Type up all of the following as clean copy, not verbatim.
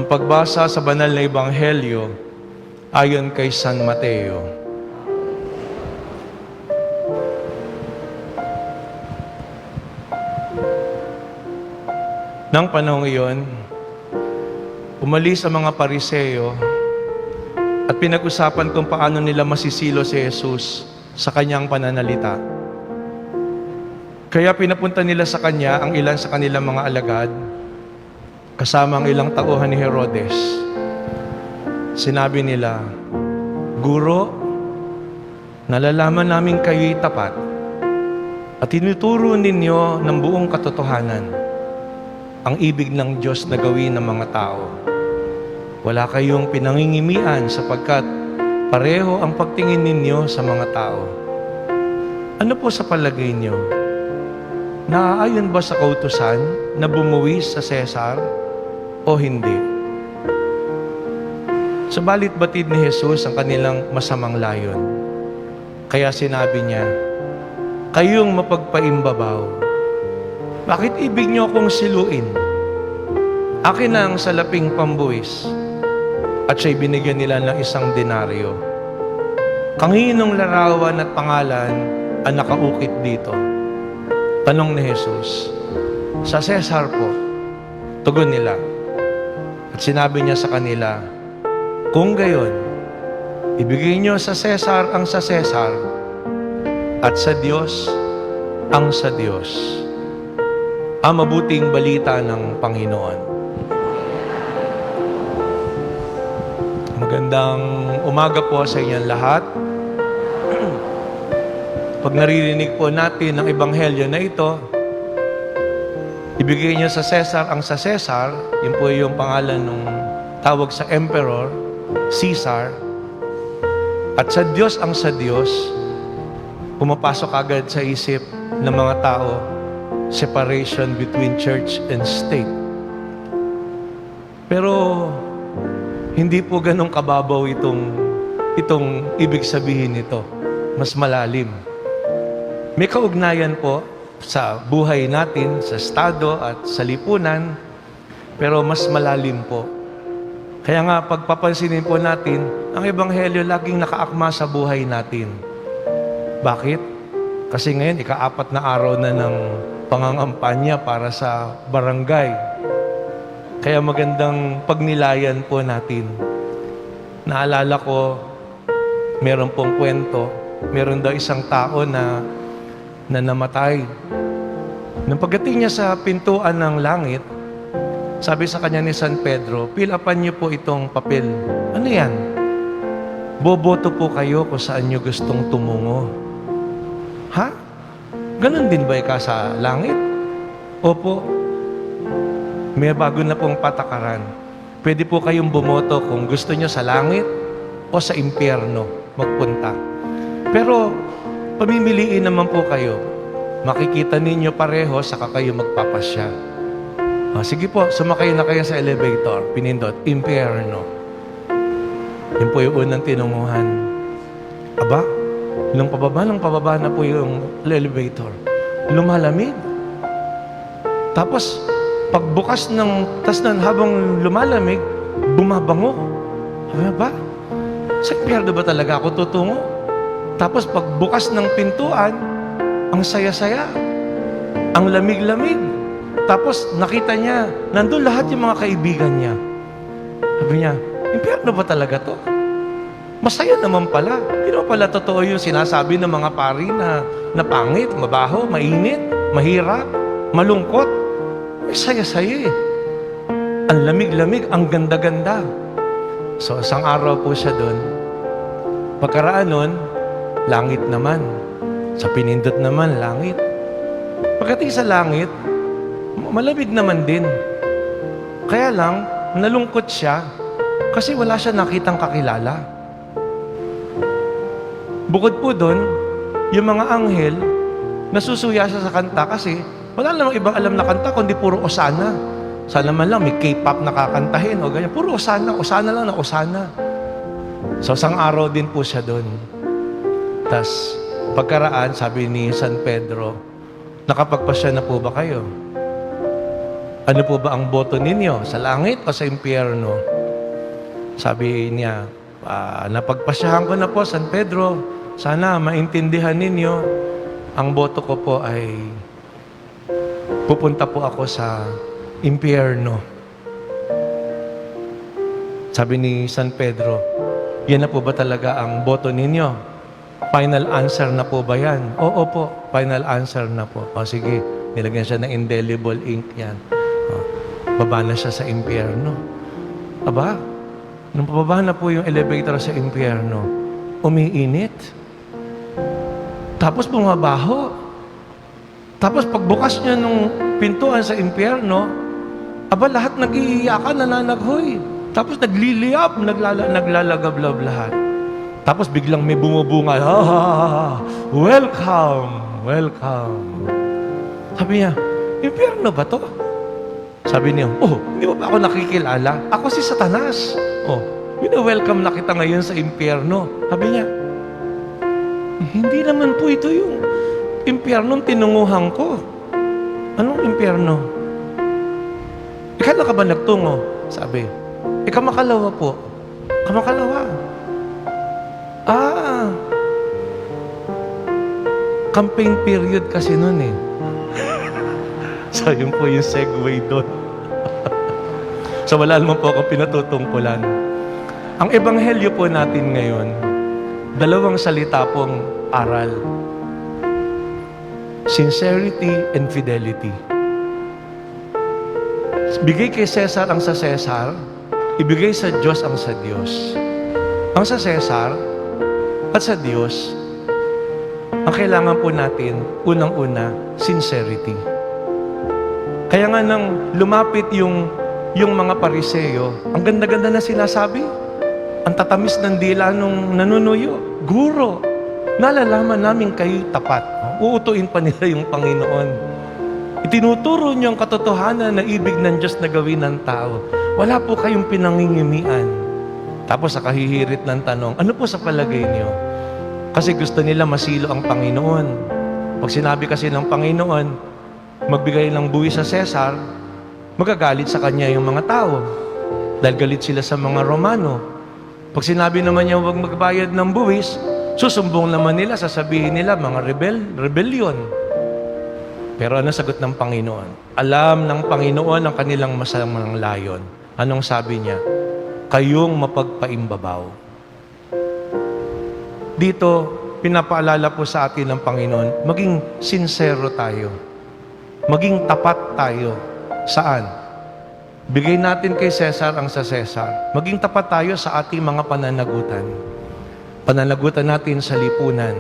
Ang pagbasa sa banal na ebanghelyo ayon kay San Mateo. Nang panahong iyon, umalis ang mga Pariseo at pinag-usapan kung paano nila masisilo si Jesus sa kanyang pananalita. Kaya pinapunta nila sa kanya ang ilan sa kanilang mga alagad, kasama ang ilang tauhan ni Herodes. Sinabi nila, "Guro, nalalaman namin kayo'y tapat at tinuturo ninyo ng buong katotohanan ang ibig ng Diyos na gawin ng mga tao. Wala kayong pinangingimian sapagkat pareho ang pagtingin ninyo sa mga tao. Ano po sa palagay niyo? Naaayon ba sa kautusan na bumuwis sa Cesar o hindi?" Subalit batid ni Jesus ang kanilang masamang layon. Kaya sinabi niya, "Kayong mapagpaimbabaw, bakit ibig niyo akong siluin? Akin na ang salaping pambuwis." At siya'y binigyan nila ng 1 denaryo. "Kanginong larawan at pangalan ang nakaukit dito?" Tanong ni Jesus. "Sa Cesar po." Tugon nila. At sinabi niya sa kanila, "Kung gayon, ibigay niyo sa Cesar ang sa Cesar at sa Diyos ang sa Diyos." Ang mabuting balita ng Panginoon. Magandang umaga po sa inyong lahat. Pag naririnig po natin ang ebanghelyo na ito, ibigay niyo sa Cesar ang sa Cesar, yun po yung pangalan ng tawag sa Emperor, Caesar, at sa Diyos ang sa Diyos, pumapasok agad sa isip ng mga tao, separation between church and state. Pero hindi po ganun kababaw itong ibig sabihin nito. Mas malalim. May kaugnayan po sa buhay natin, sa estado at sa lipunan, pero mas malalim po. Kaya nga, pagpapansinin po natin, ang ebanghelyo laging nakaakma sa buhay natin. Bakit? Kasi ngayon, ika-4 na araw na ng pangangampanya para sa barangay. Kaya magandang pagnilayan po natin. Naalala ko, meron pong kwento, meron daw isang tao na namatay. Nang pagdating niya sa pintuan ng langit, sabi sa kanya ni San Pedro, "Fill upan niyo po itong papel." "Ano yan?" "Boboto po kayo kung saan niyo gustong tumungo." "Ha? Ganon din ba ika sa langit?" "Opo. May bago na pong patakaran. Pwede po kayong bumoto kung gusto niyo sa langit o sa impyerno magpunta. Pero pamimiliin naman po kayo. Makikita ninyo pareho, saka kayo magpapasya." Sige po, sumakay na kayo sa elevator. Pinindot, impyerno. Yun po yung unang tinunguhan. Aba, nung pababa na po yung elevator, lumalamig. Tapos, pagbukas habang lumalamig, bumabango. Sabi ba? Sa impyerno ba talaga ako tutungo? Tapos pagbukas ng pintuan, ang saya-saya, ang lamig-lamig. Tapos nakita niya, nandun lahat yung mga kaibigan niya. Sabi niya, impyerno ba talaga to? Masaya naman pala. Hindi naman pala totoo yung sinasabi ng mga pari na pangit, mabaho, mainit, mahirap, malungkot. May saya-saya eh. Ang lamig-lamig, ang ganda-ganda. So, isang araw po siya doon. Pagkaraan nun, langit naman. Sa pinindot naman, langit. Pagdating sa langit, malamig naman din. Kaya lang, nalungkot siya kasi wala siya nakitang kakilala. Bukod po doon, yung mga anghel, nasusuya siya sa kanta kasi wala namang ibang alam na kanta kundi puro Osana. Sana man lang may K-pop na kakantahin o ganyan. Puro Osana, Osana lang na Osana. So, isang araw din po siya doon. Tas, pagkaraan, sabi ni San Pedro, nakapagpasya na po ba kayo? Ano po ba ang boto ninyo? Sa langit o sa impyerno? Sabi niya, napagpasyahan ko na po, San Pedro. Sana maintindihan ninyo, ang boto ko po ay pupunta po ako sa impyerno. Sabi ni San Pedro, yan na po ba talaga ang boto ninyo? Final answer na po ba yan? Oo po, final answer na po. O sige, nilagyan siya ng indelible ink yan. Baba na siya sa impyerno. Aba, nung pababa na po yung elevator sa impyerno, umiinit. Tapos bumabaho. Tapos pagbukas niya nung pintuan sa impyerno, aba lahat nag-iiyakan, nananaghoy. Tapos nagliliyap, naglalagablab lahat. Tapos biglang may bumubunga, welcome, welcome. Sabi niya, impyerno ba to? Sabi niya, hindi mo ba ako nakikilala? Ako si Satanas. Welcome na kita ngayon sa impyerno. Sabi niya, hindi naman po ito yung impyernong tinunguhan ko. Anong impyerno? Ikaw na ka ba nagtungo? Sabi, kamakalawa po. Kamakalawa. Campaign period kasi nun eh. So, yun po yung segue doon. So, wala naman po akong pinatutungkulan. Ang ebanghelyo po natin ngayon, dalawang salita pong aral. Sincerity and fidelity. Bigay kay Cesar ang sa Cesar, ibigay sa Diyos ang sa Diyos. Ang sa Cesar at sa Diyos, ang kailangan po natin, unang-una, sincerity. Kaya nga nang lumapit yung mga Pariseo, ang ganda-ganda na sinasabi. Ang tatamis ng dila nung nanunuyo. Guro, nalalaman namin kayo tapat. Uutuin pa nila yung Panginoon. Itinuturo niyo ang katotohanan na ibig ng Diyos na gawin ng tao. Wala po kayong pinangingimian. Tapos sa kahihirit ng tanong, ano po sa palagay niyo? Kasi gusto nila masilo ang Panginoon. Pag sinabi kasi ng Panginoon, magbigay ng buwis sa Cesar, magagalit sa kanya yung mga tao. Dahil galit sila sa mga Romano. Pag sinabi naman niya huwag magbayad ng buwis, susumbong naman nila, sasabihin nila, mga rebellion. Pero ano sagot ng Panginoon? Alam ng Panginoon ang kanilang masamang layon. Anong sabi niya? Kayong mapagpaimbabaw. Dito, pinapaalala po sa atin ng Panginoon, maging sincero tayo. Maging tapat tayo. Saan? Bigay natin kay Cesar ang sa Cesar. Maging tapat tayo sa ating mga pananagutan. Pananagutan natin sa lipunan.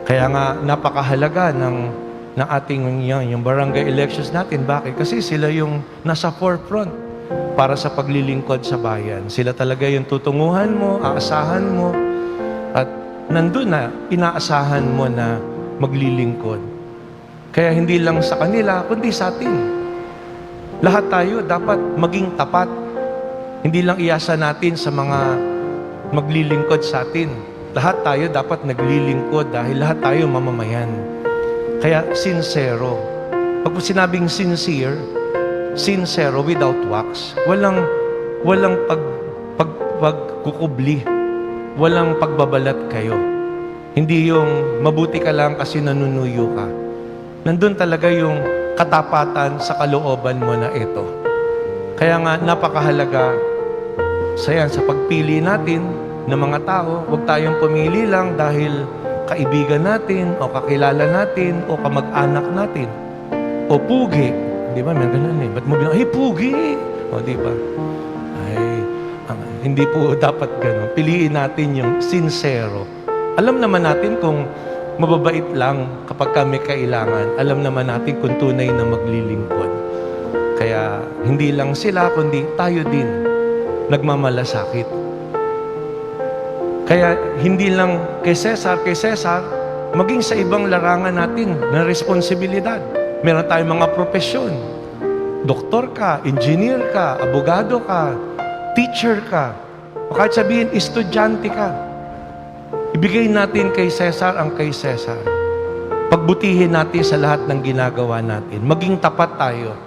Kaya nga, napakahalaga ng ating yung barangay elections natin. Bakit? Kasi sila yung nasa forefront para sa paglilingkod sa bayan. Sila talaga yung tutunguhan mo, aasahan mo, at nandun na, inaasahan mo na maglilingkod. Kaya hindi lang sa kanila, kundi sa atin. Lahat tayo dapat maging tapat. Hindi lang iasa natin sa mga maglilingkod sa atin. Lahat tayo dapat naglilingkod dahil lahat tayo mamamayan. Kaya sincero. Pag sinabing sincere, sincero without wax. Walang pagkukubli. Walang pagbabalat kayo. Hindi yung mabuti ka lang kasi nanunuyo ka. Nandun talaga yung katapatan sa kalooban mo na ito. Kaya nga, napakahalaga sa pagpili natin ng mga tao. Huwag tayong pumili lang dahil kaibigan natin, o kakilala natin, o kamag-anak natin. O pugi. Di ba? May ganun eh. Ba't mo bilang, pugi! O di ba? Hindi po dapat ganun. Piliin natin yung sincero. Alam naman natin kung mababait lang kapag kami kailangan. Alam naman natin kung tunay na maglilingkod. Kaya hindi lang sila, kundi tayo din nagmamalasakit. Kaya hindi lang kay Cesar, maging sa ibang larangan natin na responsibilidad. Meron tayong mga propesyon. Doktor ka, engineer ka, abogado ka, teacher ka, o kahit sabihin, estudyante ka. Ibigay natin kay Cesar ang kay Cesar. Pagbutihin natin sa lahat ng ginagawa natin. Maging tapat tayo.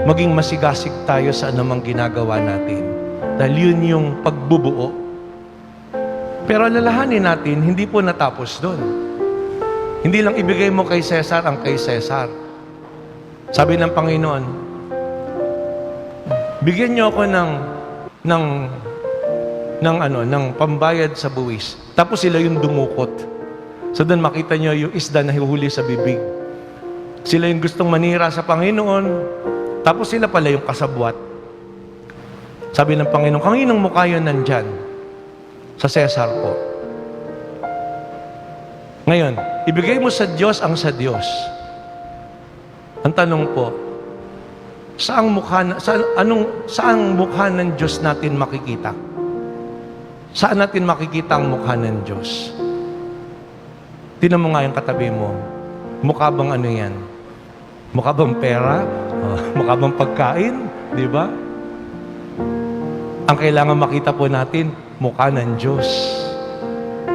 maging masigasig tayo sa anumang ginagawa natin. Dahil yun yung pagbubuo. Pero alalahanin natin, hindi po natapos doon. Hindi lang ibigay mo kay Cesar ang kay Cesar. Sabi ng Panginoon, bigyan niyo ako ng pambayad sa buwis. Tapos sila yung dumukot. So doon makita niyo yung isda na hihuli sa bibig. Sila yung gustong manira sa Panginoon. Tapos sila pala yung kasabwat. Sabi ng Panginoon, kaninong mukha yun nandyan? Sa Cesar po. Ngayon, ibigay mo sa Diyos ang sa Diyos. Ang tanong po, saang mukha ng Diyos natin makikita? Saan natin makikita ang mukha ng Diyos? Tingnan mo nga yung katabi mo. Mukha bang ano yan? Mukha bang pera? Mukha bang pagkain? Di ba? Ang kailangan makita po natin, mukha ng Diyos.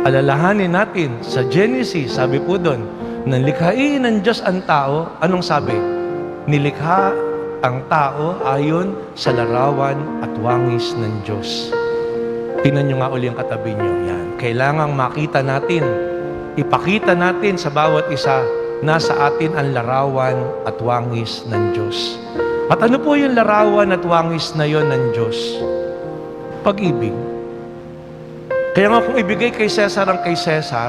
Alalahanin natin, sa Genesis, sabi po doon, nang likhain ng Diyos ang tao, anong sabi? Nilikha ang tao ayon sa larawan at wangis ng Diyos. Tingnan nyo nga uli ang katabi nyo. Yan. Kailangang makita natin, ipakita natin sa bawat isa, nasa atin ang larawan at wangis ng Diyos. At ano po yung larawan at wangis na yon ng Diyos? Pag-ibig. Kaya nga kung ibigay kay Cesar ang kay Cesar,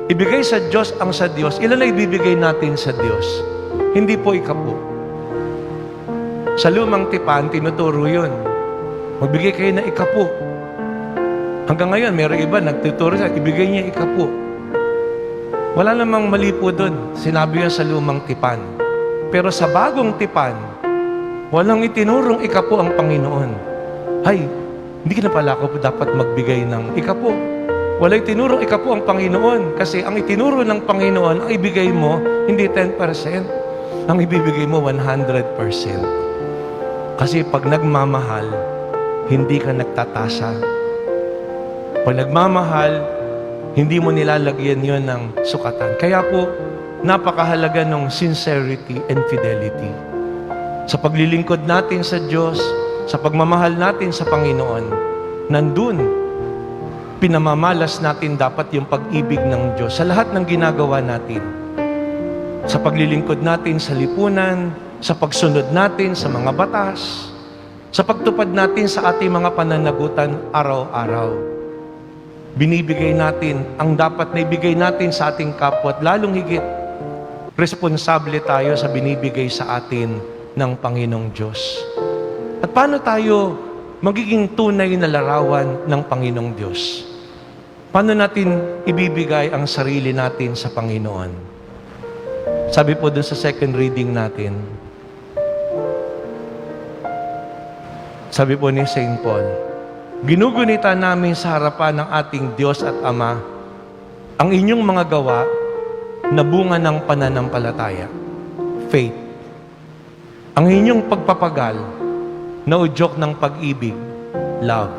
ibigay sa Diyos ang sa Diyos, ilan na ibibigay natin sa Diyos? Hindi po ikapo. Sa lumang tipan, tinuturo yun. Magbigay kayo na ikapo. Hanggang ngayon, mayroong iba, nagtuturo sa ibigay niya ikapo. Wala namang mali po doon. Sinabi yan sa lumang tipan. Pero sa bagong tipan, walang itinurong ikapo ang Panginoon. Hay, hindi na pala ako dapat magbigay ng ikapo. Wala itinurong ikapo ang Panginoon. Kasi ang itinuro ng Panginoon, ang ibigay mo, hindi 10%. Ang ibibigay mo, 100%. Kasi pag nagmamahal, hindi ka nagtatasa. Pag nagmamahal, hindi mo nilalagyan yon ng sukatan. Kaya po, napakahalaga ng sincerity and fidelity. Sa paglilingkod natin sa Diyos, sa pagmamahal natin sa Panginoon, nandun, pinamamalas natin dapat yung pag-ibig ng Diyos sa lahat ng ginagawa natin. Sa paglilingkod natin sa lipunan, sa pagsunod natin sa mga batas, sa pagtupad natin sa ating mga pananagutan araw-araw. Binibigay natin ang dapat na ibigay natin sa ating kapwa at lalong higit, responsable tayo sa binibigay sa atin ng Panginoong Diyos. At paano tayo magiging tunay na larawan ng Panginoong Diyos? Paano natin ibibigay ang sarili natin sa Panginoon? Sabi po dun sa second reading natin, sabi po ni St. Paul, ginugunita namin sa harapan ng ating Diyos at Ama ang inyong mga gawa na bunga ng pananampalataya, faith. Ang inyong pagpapagal na udyok ng pag-ibig, love.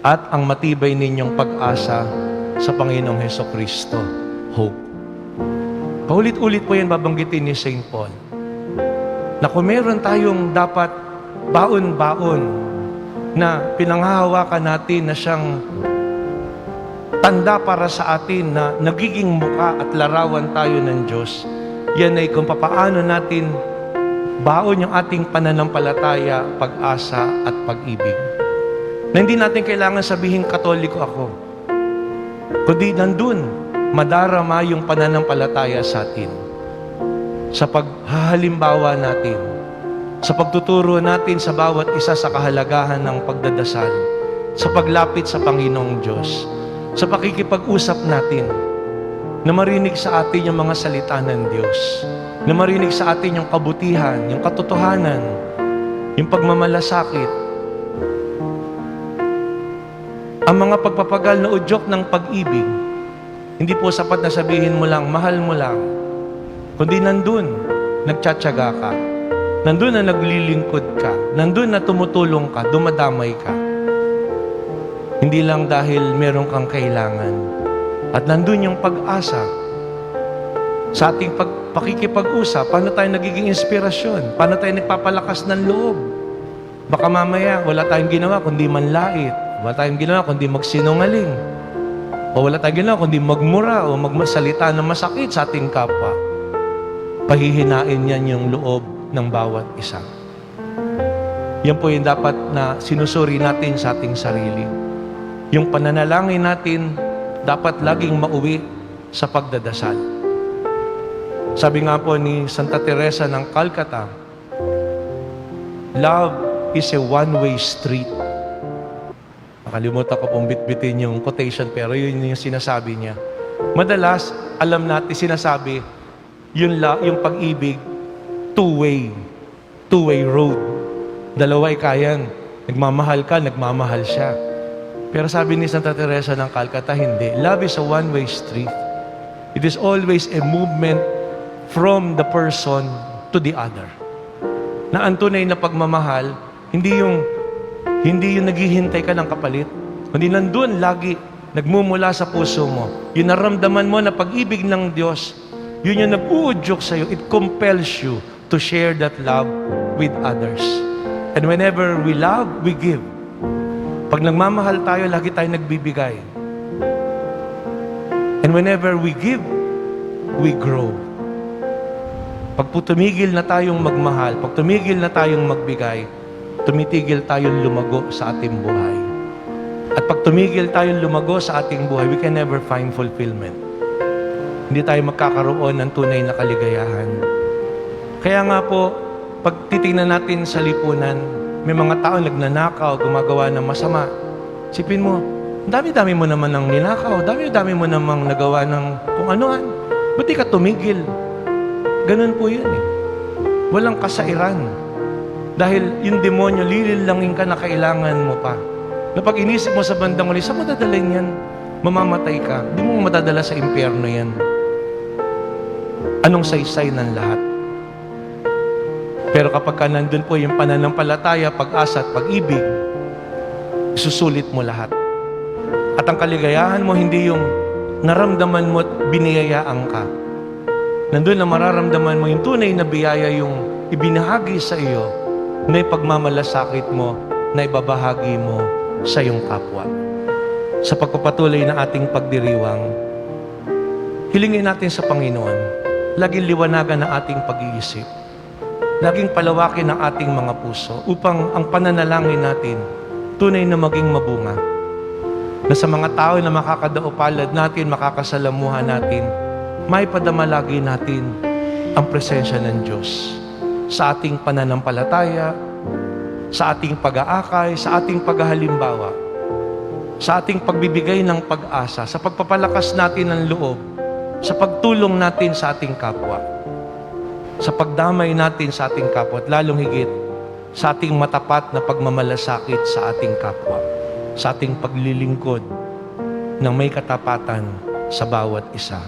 At ang matibay ninyong pag-asa sa Panginoong Hesukristo, hope. Paulit-ulit po yan babanggitin ni St. Paul. Na kung meron tayong dapat baon-baon na pinanghahawakan natin na siyang tanda para sa atin na nagiging mukha at larawan tayo ng Diyos, yan ay kung papaano natin baon yung ating pananampalataya, pag-asa at pag-ibig. Na hindi natin kailangan sabihin Katoliko ako, kundi nandun, madarama yung pananampalataya sa atin. Sa paghahalimbawa natin, sa pagtuturo natin sa bawat isa sa kahalagahan ng pagdadasal, sa paglapit sa Panginoong Diyos, sa pakikipag-usap natin, na marinig sa atin yung mga salita ng Diyos, na marinig sa atin yung kabutihan, yung katotohanan, yung pagmamalasakit, ang mga pagpapagal na udyok ng pag-ibig. Hindi po sapat na sabihin mo lang, mahal mo lang, kundi nandun, nagtsatsaga ka, nandun na naglilingkod ka, nandun na tumutulong ka, dumadamay ka. Hindi lang dahil meron kang kailangan, at nandun yung pag-asa Sa ating pakikipag-usap, paano tayo nagiging inspirasyon? Paano tayo nagpapalakas ng loob? Baka mamaya, wala tayong ginawa kundi manlait. Wala tayong ginawa kundi magsinungaling. O wala tayong ginawa kundi magmura o magmasalita na masakit sa ating kapwa. Pahihinain yan yung loob ng bawat isa. Yan po yung dapat na sinusuri natin sa ating sarili. Yung pananalangin natin dapat laging mauwi sa pagdadasal. Sabi nga po ni Santa Teresa ng Calcutta, love is a one-way street. Nakalimutan ko pong bitbitin yung quotation, pero yun yung sinasabi niya. Madalas, alam natin sinasabi, yung pag-ibig, two-way road. Dalawa'y kayan. Nagmamahal ka, nagmamahal siya. Pero sabi ni Santa Teresa ng Calcutta, hindi. Love is a one-way street. It is always a movement from the person to the other. Na ang tunay na pagmamahal, hindi yung naghihintay ka ng kapalit, kundi nandun lagi, nagmumula sa puso mo. Yung naramdaman mo na pag-ibig ng Diyos, yun yung nag-uudyok sa'yo. It compels you to share that love with others. And whenever we love, we give. Pag nagmamahal tayo, lagi tayo nagbibigay. And whenever we give, we grow. Pag tumigil na tayong magmahal, pag tumigil na tayong magbigay, tumitigil tayong lumago sa ating buhay. At pag tumigil tayong lumago sa ating buhay, we can never find fulfillment. Hindi tayo magkakaroon ng tunay na kaligayahan. Kaya nga po, pag titingnan natin sa lipunan, may mga tao nagnanakaw, gumagawa ng masama. Sipin mo, dami-dami mo naman ng ninakaw, dami-dami mo namang nagawa ng kung anuan. Ba't di ka tumigil? Ganun po yun eh. Walang kasairan. Dahil yung demonyo, lililangin ka na kailangan mo pa. Na pag inisip mo sa bandang uli, saan mo dadalhin yan? Mamamatay ka. Hindi mo matadala sa impyerno yan. Anong saysay ng lahat? Pero kapag ka nandun po yung pananampalataya, pag-asa at pag-ibig, isusulit mo lahat. At ang kaligayahan mo, hindi yung naramdaman mo at biniyayaan ka. Nandun na mararamdaman mo yung tunay na biyaya, yung ibinahagi sa iyo na ipagmamalasakit mo, na ibabahagi mo sa iyong kapwa. Sa pagpapatuloy ng ating pagdiriwang, hilingin natin sa Panginoon, laging liwanagan ang ating pag-iisip, laging palawakin ang ating mga puso upang ang pananalangin natin tunay na maging mabunga. Na sa mga tao na makakadaupalad natin, makakasalamuhan natin, may padama lagi natin ang presensya ng Diyos sa ating pananampalataya, sa ating pag-aakay, sa ating paghahalimbawa, sa ating pagbibigay ng pag-asa, sa pagpapalakas natin ng loob, sa pagtulong natin sa ating kapwa, sa pagdamay natin sa ating kapwa, at lalong higit sa ating matapat na pagmamalasakit sa ating kapwa, sa ating paglilingkod ng may katapatan sa bawat isa.